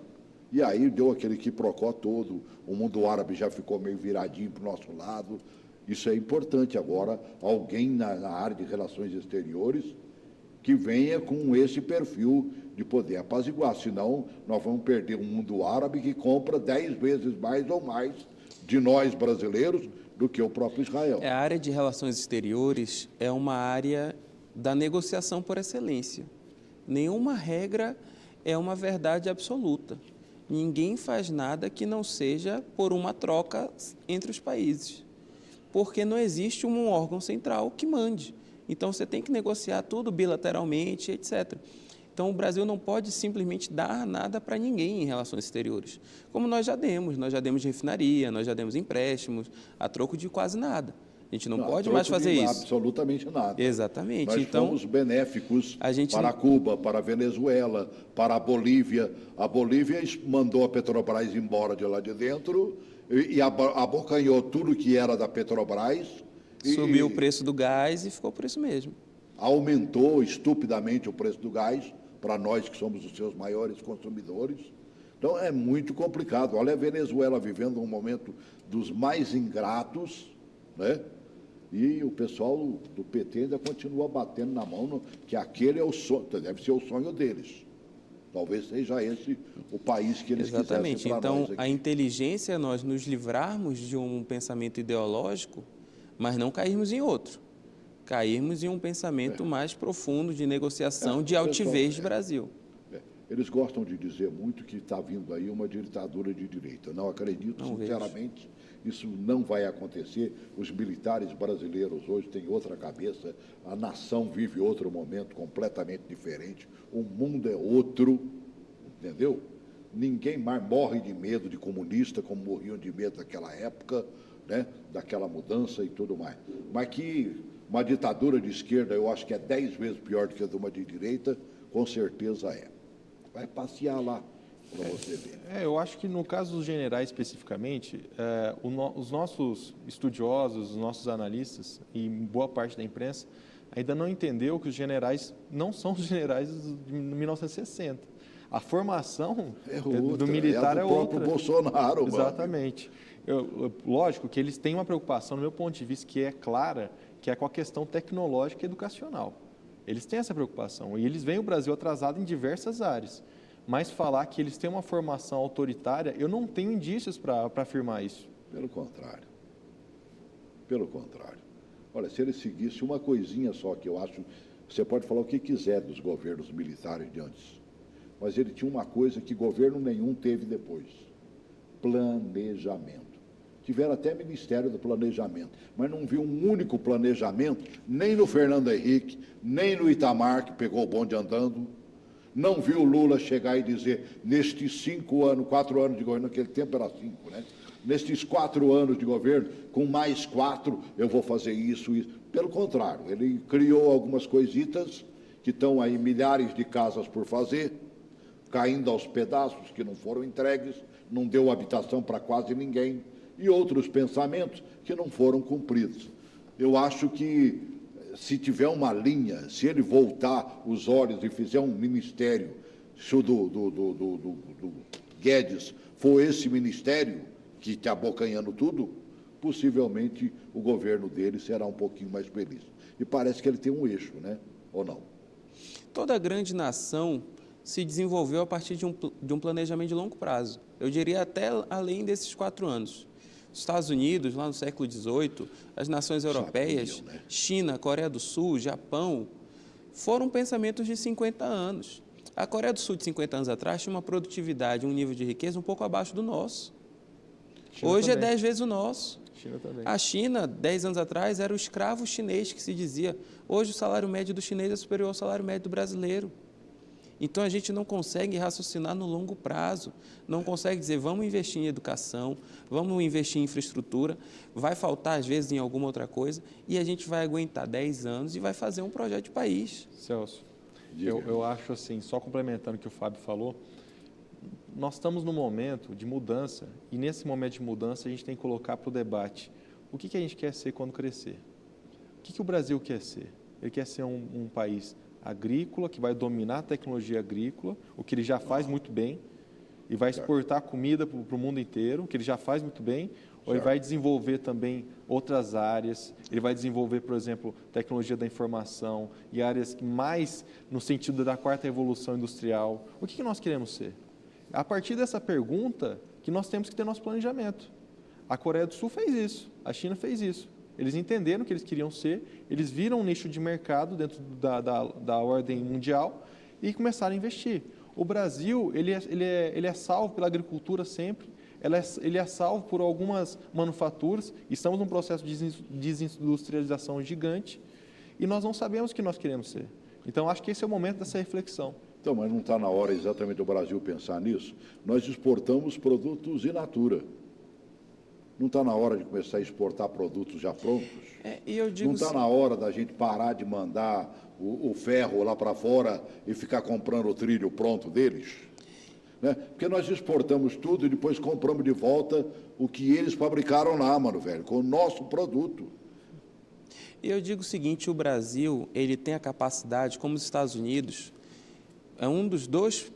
E aí deu aquele quiprocó todo, o mundo árabe já ficou meio viradinho para o nosso lado. Isso é importante agora, alguém na área de relações exteriores que venha com esse perfil de poder apaziguar, senão nós vamos perder um mundo árabe que compra 10 vezes mais ou mais de nós brasileiros do que o próprio Israel. A área de relações exteriores é uma área da negociação por excelência. Nenhuma regra é uma verdade absoluta. Ninguém faz nada que não seja por uma troca entre os países, porque não existe um órgão central que mande. Então, você tem que negociar tudo bilateralmente, etc. Então, o Brasil não pode simplesmente dar nada para ninguém em relações exteriores, como nós já demos de refinaria, nós já demos empréstimos, a troco de quase nada. A gente não pode mais fazer isso. Absolutamente nada. Exatamente. Nós então, fomos benéficos para Cuba, para a Venezuela, para a Bolívia. A Bolívia mandou a Petrobras embora de lá de dentro e abocanhou tudo que era da Petrobras. Subiu o preço do gás e ficou por isso mesmo. Aumentou estupidamente o preço do gás para nós que somos os seus maiores consumidores. Então, é muito complicado. Olha a Venezuela vivendo um momento dos mais ingratos, né? E o pessoal do PT ainda continua batendo na mão, que aquele é o sonho, deve ser o sonho deles. Talvez seja esse o país que eles quisessem para nós. Exatamente. Então, a inteligência é nós nos livrarmos de um pensamento ideológico, mas não cairmos em outro. Cairmos em um pensamento mais profundo de negociação, de altivez de Brasil. Eles gostam de dizer muito que está vindo aí uma ditadura de direita. Não acredito, sinceramente. Isso não vai acontecer. Os militares brasileiros hoje têm outra cabeça, a nação vive outro momento completamente diferente, o mundo é outro, entendeu? Ninguém mais morre de medo de comunista, como morriam de medo naquela época, né? Daquela mudança e tudo mais. Mas que uma ditadura de esquerda, eu acho que é 10 vezes pior do que a de uma de direita, com certeza é. Vai passear lá para você ver. Eu acho que no caso dos generais especificamente, os nossos estudiosos, os nossos analistas e boa parte da imprensa ainda não entendeu que os generais não são os generais de 1960. A formação do militar é outra. É do próprio Bolsonaro. Exatamente. Lógico que eles têm uma preocupação, no meu ponto de vista, que é clara, que é com a questão tecnológica e educacional. Eles têm essa preocupação e eles veem o Brasil atrasado em diversas áreas. Mas falar que eles têm uma formação autoritária, eu não tenho indícios para afirmar isso. Pelo contrário. Pelo contrário. Olha, se ele seguisse uma coisinha só que eu acho, você pode falar o que quiser dos governos militares de antes, mas ele tinha uma coisa que governo nenhum teve depois: planejamento. Tiveram até Ministério do Planejamento, mas não viu um único planejamento, nem no Fernando Henrique, nem no Itamar, que pegou o bonde andando. Não viu o Lula chegar e dizer, nestes 4 anos de governo, naquele tempo era 5, né? Nestes 4 anos de governo, com mais 4, eu vou fazer isso. Pelo contrário, ele criou algumas coisitas que estão aí, milhares de casas por fazer, caindo aos pedaços, que não foram entregues, não deu habitação para quase ninguém, e outros pensamentos que não foram cumpridos. Eu acho que, se tiver uma linha, se ele voltar os olhos e fizer um ministério, se o do Guedes for esse ministério que está abocanhando tudo, possivelmente o governo dele será um pouquinho mais feliz. E parece que ele tem um eixo, né? Ou não? Toda grande nação se desenvolveu a partir de um planejamento de longo prazo. Eu diria até além desses 4 anos. Os Estados Unidos, lá no século XVIII, as nações europeias, né? China, Coreia do Sul, Japão, foram pensamentos de 50 anos. A Coreia do Sul, de 50 anos atrás, tinha uma produtividade, um nível de riqueza um pouco abaixo do nosso. China Hoje também. é 10 vezes o nosso. China também. A China, 10 anos atrás, era o escravo chinês que se dizia. Hoje o salário médio do chinês é superior ao salário médio do brasileiro. Então, a gente não consegue raciocinar no longo prazo, não consegue dizer, vamos investir em educação, vamos investir em infraestrutura, vai faltar, às vezes, em alguma outra coisa, e a gente vai aguentar 10 anos e vai fazer um projeto de país. Celso, eu acho assim, só complementando o que o Fábio falou, nós estamos num momento de mudança, e nesse momento de mudança a gente tem que colocar para o debate o que a gente quer ser quando crescer. O que o Brasil quer ser? Ele quer ser um país agrícola, que vai dominar a tecnologia agrícola, o que ele já faz muito bem, e vai exportar comida para o mundo inteiro, o que ele já faz muito bem, ou ele vai desenvolver também outras áreas, ele vai desenvolver, por exemplo, tecnologia da informação e áreas mais no sentido da 4ª revolução industrial. O que nós queremos ser? A partir dessa pergunta que nós temos que ter nosso planejamento. A Coreia do Sul fez isso, a China fez isso. Eles entenderam o que eles queriam ser, eles viram um nicho de mercado dentro da ordem mundial e começaram a investir. O Brasil, ele é salvo pela agricultura sempre, ele é salvo por algumas manufaturas, estamos num processo de desindustrialização gigante e nós não sabemos o que nós queremos ser. Então, acho que esse é o momento dessa reflexão. Então, mas não está na hora exatamente do Brasil pensar nisso? Nós exportamos produtos in natura. Não está na hora de começar a exportar produtos já prontos? E eu digo não está na hora da gente parar de mandar o ferro lá para fora e ficar comprando o trilho pronto deles? Né? Porque nós exportamos tudo e depois compramos de volta o que eles fabricaram lá, mano, velho, com o nosso produto. E eu digo o seguinte, o Brasil, ele tem a capacidade, como os Estados Unidos, é um dos dois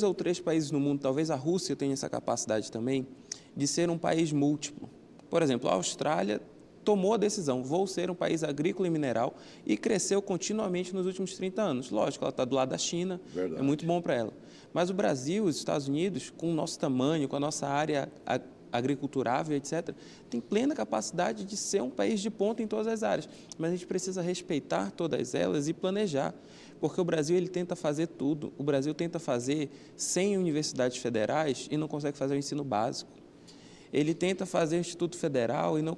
ou três países no mundo, talvez a Rússia tenha essa capacidade também, de ser um país múltiplo. Por exemplo, a Austrália tomou a decisão, vou ser um país agrícola e mineral, e cresceu continuamente nos últimos 30 anos. Lógico, ela está do lado da China, Verdade. É muito bom para ela. Mas o Brasil, os Estados Unidos, com o nosso tamanho, com a nossa área agriculturável, etc., tem plena capacidade de ser um país de ponta em todas as áreas. Mas a gente precisa respeitar todas elas e planejar, porque o Brasil ele tenta fazer tudo. O Brasil tenta fazer 100 universidades federais e não consegue fazer o ensino básico. Ele tenta fazer o Instituto Federal e não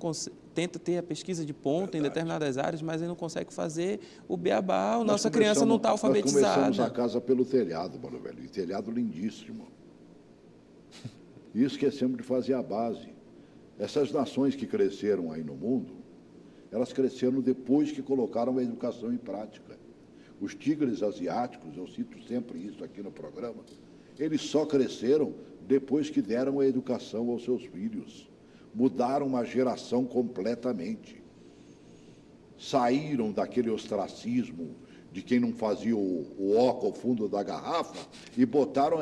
tenta ter a pesquisa de ponta em determinadas áreas, mas ele não consegue fazer o beabá. A nossa criança não está alfabetizada. Nós começamos a casa pelo telhado, mano, velho. E telhado lindíssimo. E esquecemos de fazer a base. Essas nações que cresceram aí no mundo, elas cresceram depois que colocaram a educação em prática. Os tigres asiáticos, eu cito sempre isso aqui no programa, eles só cresceram depois que deram a educação aos seus filhos. Mudaram uma geração completamente. Saíram daquele ostracismo de quem não fazia o óculos ao fundo da garrafa e botaram...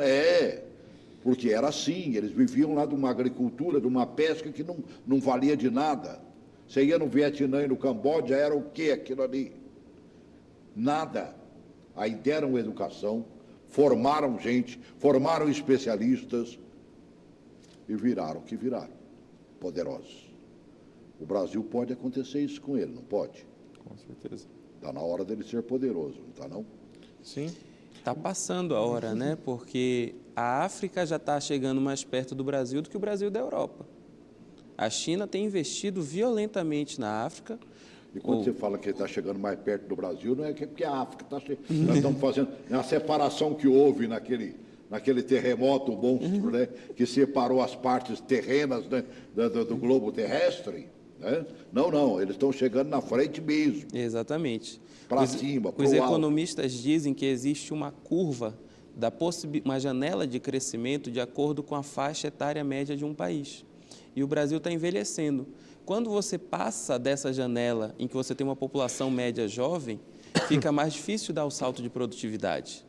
porque era assim, eles viviam lá de uma agricultura, de uma pesca que não valia de nada. Você ia no Vietnã e no Camboja, era o quê aquilo ali? Nada. Aí deram educação, formaram gente, formaram especialistas e viraram o que viraram, poderosos. O Brasil pode acontecer isso com ele, não pode? Com certeza. Está na hora dele ser poderoso, não está não? Sim. Está passando a hora, né? Porque a África já está chegando mais perto do Brasil do que o Brasil da Europa. A China tem investido violentamente na África. E quando você fala que está chegando mais perto do Brasil, não é que é porque a África está chegando. Nós estamos fazendo a separação que houve naquele terremoto monstro, né, que separou as partes terrenas, né, do globo terrestre. Né? Não, eles estão chegando na frente mesmo. Exatamente. Para cima, para o alto. Os economistas dizem que existe uma curva, uma janela de crescimento de acordo com a faixa etária média de um país. E o Brasil está envelhecendo. Quando você passa dessa janela em que você tem uma população média jovem, fica mais difícil dar o salto de produtividade.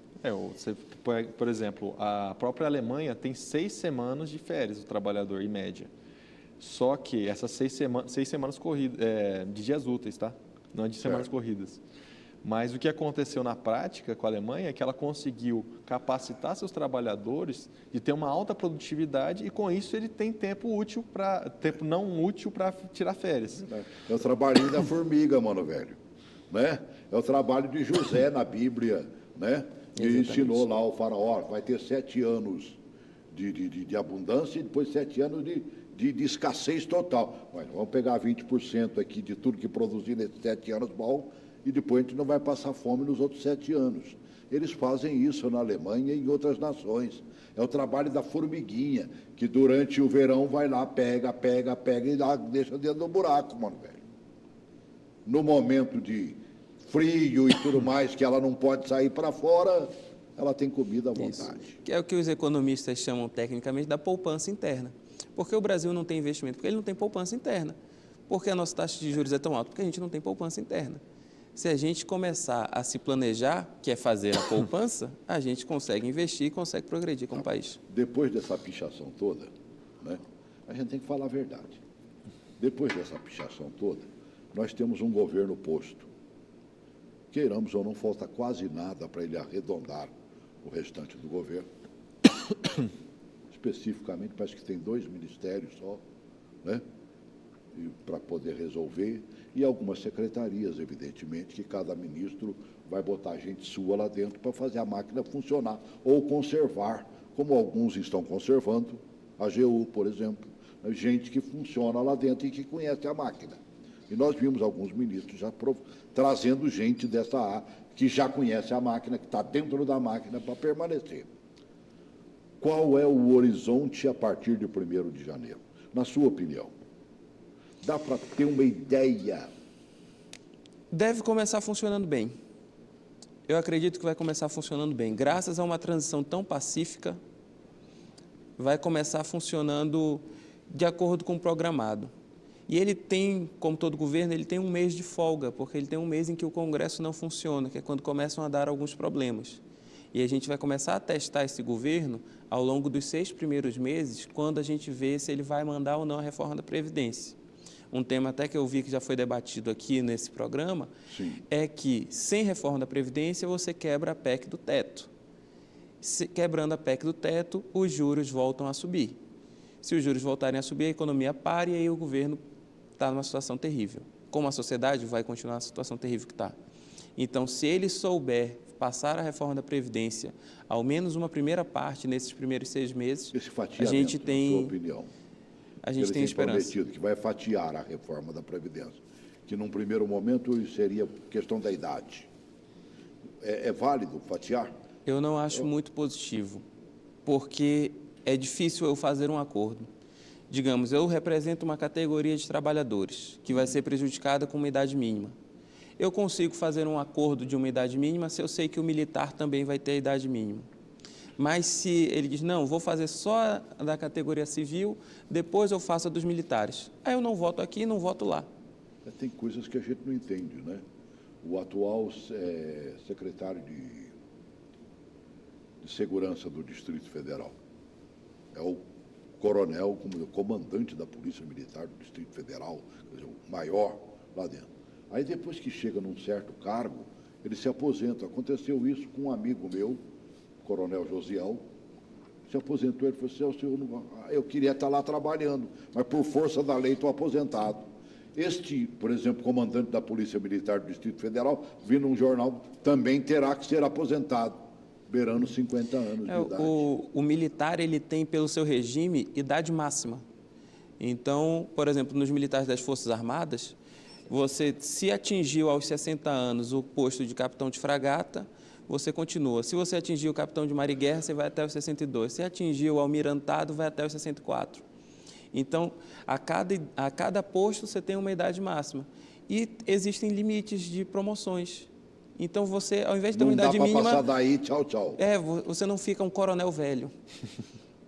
Por exemplo, a própria Alemanha tem 6 semanas de férias do trabalhador, em média. Só que essas 6 semanas corridas, de dias úteis, tá? Não é de semanas corridas. Mas o que aconteceu na prática com a Alemanha é que ela conseguiu capacitar seus trabalhadores de ter uma alta produtividade e, com isso, ele tem tempo não útil para tirar férias. É o trabalhinho da formiga, mano, velho. Né? É o trabalho de José na Bíblia, né? Que ensinou lá o faraó, vai ter 7 anos de abundância e depois 7 anos de escassez total. Mas vamos pegar 20% aqui de tudo que produzir nesses 7 anos, bom, e depois a gente não vai passar fome nos outros 7 anos. Eles fazem isso na Alemanha e em outras nações. É o trabalho da formiguinha, que durante o verão vai lá, pega e deixa dentro do buraco, mano, velho. No momento de frio e tudo mais, que ela não pode sair para fora, ela tem comida à vontade. Isso. Que é o que os economistas chamam tecnicamente da poupança interna. Por que o Brasil não tem investimento? Porque ele não tem poupança interna. Por que a nossa taxa de juros é tão alta? Porque a gente não tem poupança interna. Se a gente começar a se planejar, que é fazer a poupança, a gente consegue investir e consegue progredir como país. Depois dessa pichação toda, né, a gente tem que falar a verdade. Depois dessa pichação toda, nós temos um governo posto. Queiramos ou não, falta quase nada para ele arredondar o restante do governo. Especificamente, parece que tem 2 ministérios só, né? para poder resolver, e algumas secretarias, evidentemente, que cada ministro vai botar gente sua lá dentro para fazer a máquina funcionar, ou conservar, como alguns estão conservando, a AGU, por exemplo, gente que funciona lá dentro e que conhece a máquina. E nós vimos alguns ministros já trazendo gente dessa área, que já conhece a máquina, que está dentro da máquina para permanecer. Qual é o horizonte a partir de 1º de janeiro? Na sua opinião? Dá para ter uma ideia? Deve começar funcionando bem. Eu acredito que vai começar funcionando bem. Graças a uma transição tão pacífica, vai começar funcionando de acordo com o programado. E ele tem, como todo governo, ele tem um mês de folga, porque ele tem um mês em que o Congresso não funciona, que é quando começam a dar alguns problemas. E a gente vai começar a testar esse governo ao longo dos 6 primeiros meses, quando a gente vê se ele vai mandar ou não a reforma da Previdência. Um tema até que eu vi que já foi debatido aqui nesse programa, Sim. é que sem reforma da Previdência você quebra a PEC do teto. Quebrando a PEC do teto, os juros voltam a subir. Se os juros voltarem a subir, a economia para e aí o governo está numa situação terrível. Como a sociedade vai continuar na situação terrível que está. Então, se ele souber passar a reforma da Previdência, ao menos uma primeira parte nesses primeiros 6 meses, a gente tem, na sua opinião, a gente tem esperança. Prometido que vai fatiar a reforma da Previdência, que num primeiro momento seria questão da idade. É válido fatiar? Eu não acho muito positivo, porque é difícil eu fazer um acordo. Digamos, eu represento uma categoria de trabalhadores que vai ser prejudicada com uma idade mínima. Eu consigo fazer um acordo de uma idade mínima se eu sei que o militar também vai ter a idade mínima. Mas se ele diz, não, vou fazer só da categoria civil, depois eu faço a dos militares. Aí eu não voto aqui e não voto lá. Tem coisas que a gente não entende, né? O atual secretário de Segurança do Distrito Federal é o coronel, como comandante da Polícia Militar do Distrito Federal, quer dizer, o maior lá dentro. Aí depois que chega num certo cargo, ele se aposenta. Aconteceu isso com um amigo meu, o coronel Josiel, se aposentou, ele falou assim, eu queria estar lá trabalhando, mas por força da lei estou aposentado. Este, por exemplo, comandante da Polícia Militar do Distrito Federal, vi num jornal, também terá que ser aposentado, beirando 50 anos de idade. O militar, ele tem, pelo seu regime, idade máxima. Então, por exemplo, nos militares das Forças Armadas, você, se atingiu aos 60 anos o posto de capitão de fragata, você continua. Se você atingiu o capitão de mar e guerra, você vai até os 62. Se atingiu o almirantado, vai até os 64. Então, a cada posto você tem uma idade máxima. E existem limites de promoções. Então, você, ao invés de ter uma idade mínima... Não dá para passar daí, tchau, tchau. Você não fica um coronel velho.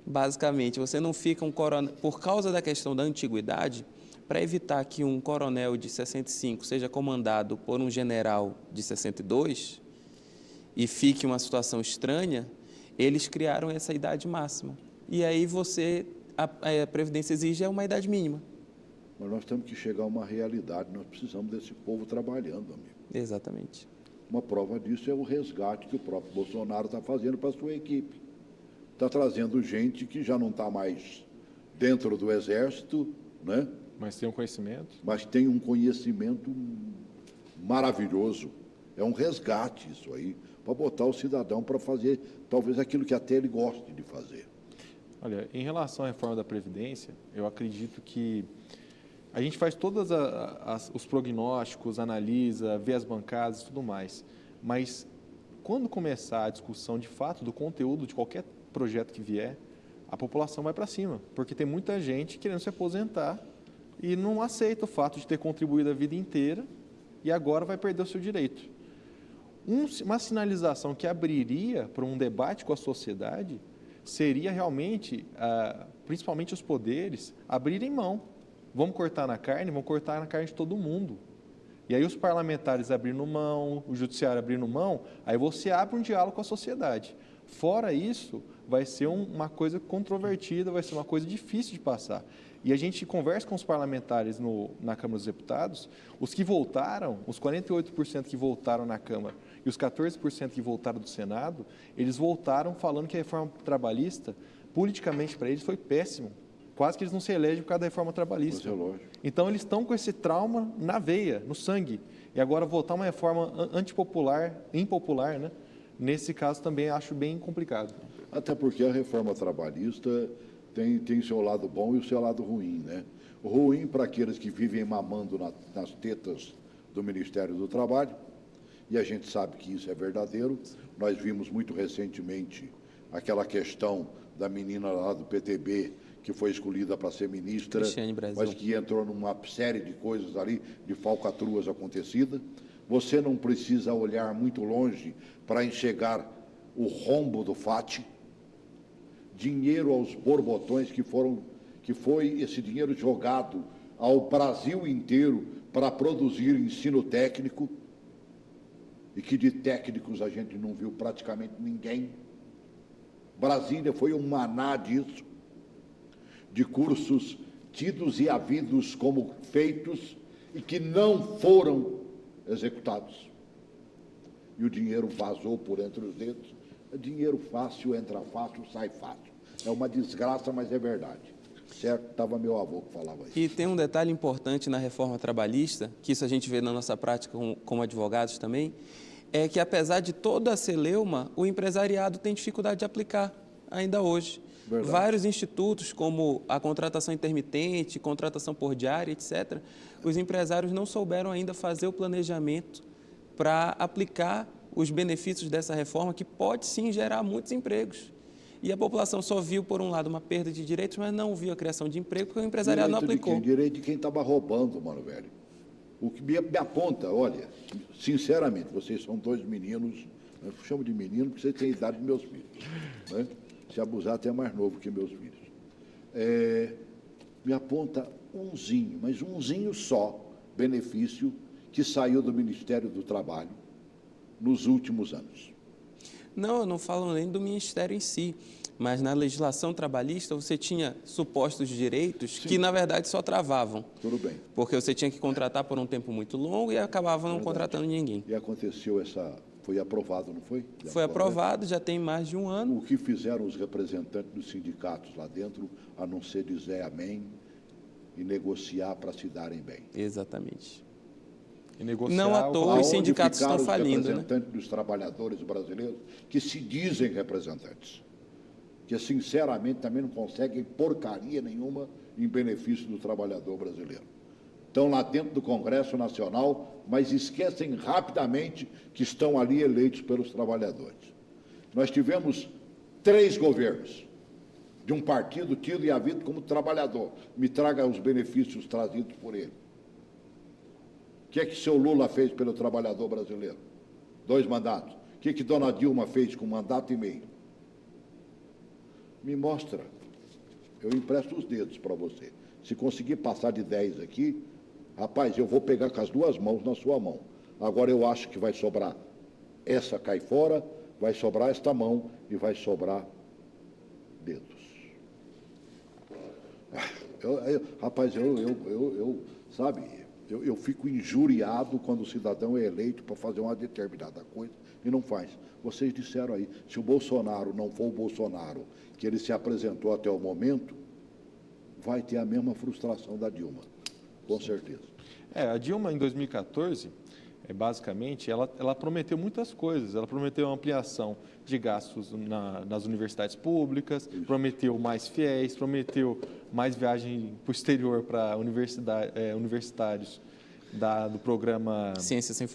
Basicamente, você não fica um coronel... Por causa da questão da antiguidade, para evitar que um coronel de 65 seja comandado por um general de 62 e fique uma situação estranha, eles criaram essa idade máxima. E aí a Previdência exige uma idade mínima. Mas nós temos que chegar a uma realidade, nós precisamos desse povo trabalhando, amigo. Exatamente. Uma prova disso é o resgate que o próprio Bolsonaro está fazendo para a sua equipe. Está trazendo gente que já não está mais dentro do Exército, né? Mas tem um conhecimento. Mas tem um conhecimento maravilhoso. É um resgate isso aí, para botar o cidadão para fazer talvez aquilo que até ele goste de fazer. Olha, em relação à reforma da Previdência, eu acredito que a gente faz todos os prognósticos, analisa, vê as bancadas e tudo mais, mas quando começar a discussão de fato do conteúdo de qualquer projeto que vier, a população vai para cima, porque tem muita gente querendo se aposentar e não aceita o fato de ter contribuído a vida inteira e agora vai perder o seu direito. Uma sinalização que abriria para um debate com a sociedade seria realmente, principalmente os poderes, abrirem mão. Vamos cortar na carne de todo mundo. E aí os parlamentares abrindo mão, o judiciário abrindo mão, aí você abre um diálogo com a sociedade. Fora isso, vai ser uma coisa controvertida, vai ser uma coisa difícil de passar. E a gente conversa com os parlamentares na Câmara dos Deputados, os que voltaram, os 48% que voltaram na Câmara e os 14% que voltaram do Senado, eles voltaram falando que a reforma trabalhista, politicamente para eles, foi péssimo. quase que eles não se elegem por causa da reforma trabalhista. Mas é lógico. Então, eles estão com esse trauma na veia, no sangue. E agora, votar uma reforma antipopular, impopular, né? Nesse caso, também acho bem complicado. Até porque a reforma trabalhista tem seu lado bom e o seu lado ruim, né? O ruim para aqueles que vivem mamando nas tetas do Ministério do Trabalho, e a gente sabe que isso é verdadeiro. Nós vimos muito recentemente aquela questão da menina lá do PTB, que foi escolhida para ser ministra, mas que entrou numa série de coisas ali, de falcatruas acontecidas. Você não precisa olhar muito longe para enxergar o rombo do FAT, dinheiro aos borbotões que foi esse dinheiro jogado ao Brasil inteiro para produzir ensino técnico, e que de técnicos a gente não viu praticamente ninguém. Brasília foi um maná disso, de cursos tidos e havidos como feitos e que não foram executados. E o dinheiro vazou por entre os dedos. É dinheiro fácil, entra fácil, sai fácil. É uma desgraça, mas é verdade. Certo? Estava meu avô que falava isso. E tem um detalhe importante na reforma trabalhista, que isso a gente vê na nossa prática como advogados também, é que apesar de toda a celeuma, o empresariado tem dificuldade de aplicar ainda hoje. Verdade. Vários institutos, como a contratação intermitente, contratação por diária, etc., os empresários não souberam ainda fazer o planejamento para aplicar os benefícios dessa reforma, que pode sim gerar muitos empregos. E a população só viu, por um lado, uma perda de direitos, mas não viu a criação de emprego, porque o empresariado não aplicou. Direito de quem estava roubando, mano, velho. O que me aponta, olha, sinceramente, vocês são dois meninos, eu chamo de menino porque vocês têm a idade dos meus filhos, né? Se abusar, até mais novo que meus filhos. Me aponta umzinho, mas umzinho só, benefício que saiu do Ministério do Trabalho nos últimos anos. Não, eu não falo nem do Ministério em si, mas na legislação trabalhista você tinha supostos direitos que, na verdade, só travavam. Tudo bem. Porque você tinha que contratar por um tempo muito longo e acabava não contratando ninguém. E aconteceu foi aprovado, não foi? Foi aprovado, já tem mais de um ano. O que fizeram os representantes dos sindicatos lá dentro, a não ser dizer amém e negociar para se darem bem? Exatamente. E negociar não à toa os sindicatos estão falindo, os representantes, né, dos trabalhadores brasileiros, que se dizem representantes, que sinceramente também não conseguem porcaria nenhuma em benefício do trabalhador brasileiro. Estão lá dentro do Congresso Nacional, mas esquecem rapidamente que estão ali eleitos pelos trabalhadores. Nós tivemos 3 governos de um partido tido e havido como trabalhador. Me traga os benefícios trazidos por ele. O que é que seu Lula fez pelo trabalhador brasileiro? 2 mandatos. O que é que dona Dilma fez com 1 mandato e meio? Me mostra. Eu empresto os dedos para você. Se conseguir passar de 10 aqui, rapaz, eu vou pegar com as 2 mãos na sua mão. Agora eu acho que vai sobrar essa cai fora, vai sobrar esta mão e vai sobrar dedos. Rapaz, sabe, eu fico injuriado quando o cidadão é eleito para fazer uma determinada coisa e não faz. Vocês disseram aí, se o Bolsonaro não for o Bolsonaro que ele se apresentou até o momento, vai ter a mesma frustração da Dilma, com certeza. A Dilma, em 2014, basicamente, ela prometeu muitas coisas. Ela prometeu ampliação de gastos nas universidades públicas, isso, prometeu mais fiéis, prometeu mais viagem para o exterior para universitários do programa Ciências Sem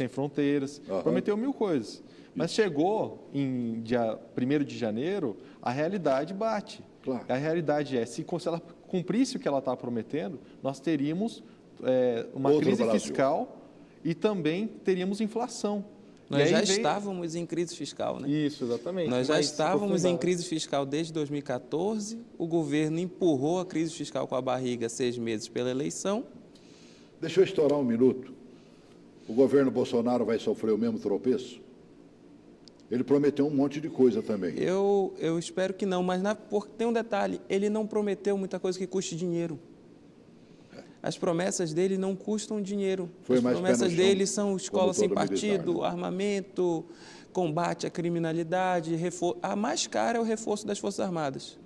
Fronteiras. Uhum. Prometeu 1000 coisas. Mas chegou em dia 1º de janeiro, a realidade bate. Claro. A realidade se ela cumprisse o que ela está prometendo, nós teríamos uma crise fiscal e também teríamos inflação. Nós já estávamos em crise fiscal, né? Isso, exatamente. Nós já estávamos em crise fiscal desde 2014, o governo empurrou a crise fiscal com a barriga 6 meses pela eleição. Deixa eu estourar 1 minuto. O governo Bolsonaro vai sofrer o mesmo tropeço? Ele prometeu um monte de coisa também. Eu espero que não, mas porque tem um detalhe, ele não prometeu muita coisa que custe dinheiro. As promessas dele não custam dinheiro. As promessas dele são escola sem partido, militar, né? Armamento, combate à criminalidade, a mais cara é o reforço das Forças Armadas.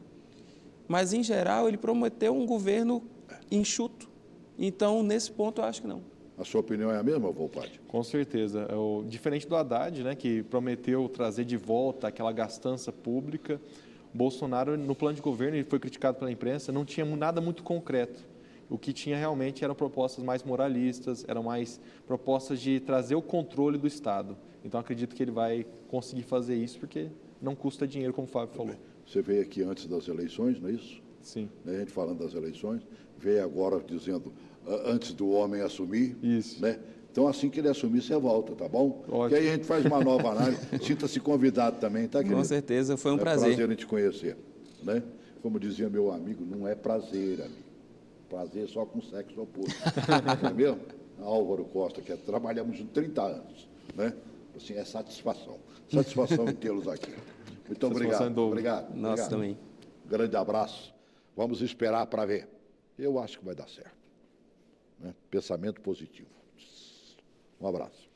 mas, em geral, ele prometeu um governo enxuto. Então, nesse ponto, eu acho que não. A sua opinião é a mesma, Volpaty? Com certeza. Diferente do Haddad, né, que prometeu trazer de volta aquela gastança pública, Bolsonaro, no plano de governo, ele foi criticado pela imprensa, não tinha nada muito concreto. O que tinha realmente eram propostas mais moralistas, eram mais propostas de trazer o controle do Estado. Então, acredito que ele vai conseguir fazer isso, porque não custa dinheiro, como o Fábio falou. Você veio aqui antes das eleições, não é isso? Sim. A gente falando das eleições, veio agora dizendo antes do homem assumir. Isso. Né? Então, assim que ele assumir, você volta, tá bom? Ótimo. Que aí a gente faz uma nova análise. Sinta-se convidado também, tá, querido? Com certeza, foi um É prazer. prazer em te conhecer. Né? Como dizia meu amigo, não é prazer, amigo. Prazer só com sexo oposto. Não é mesmo? Álvaro Costa, que trabalhamos juntos 30 anos. Né? Assim, é satisfação. Satisfação em tê-los aqui. Muito obrigado. Obrigado. Nossa, também. Grande abraço. Vamos esperar para ver. Eu acho que vai dar certo. Né? Pensamento positivo. Um abraço.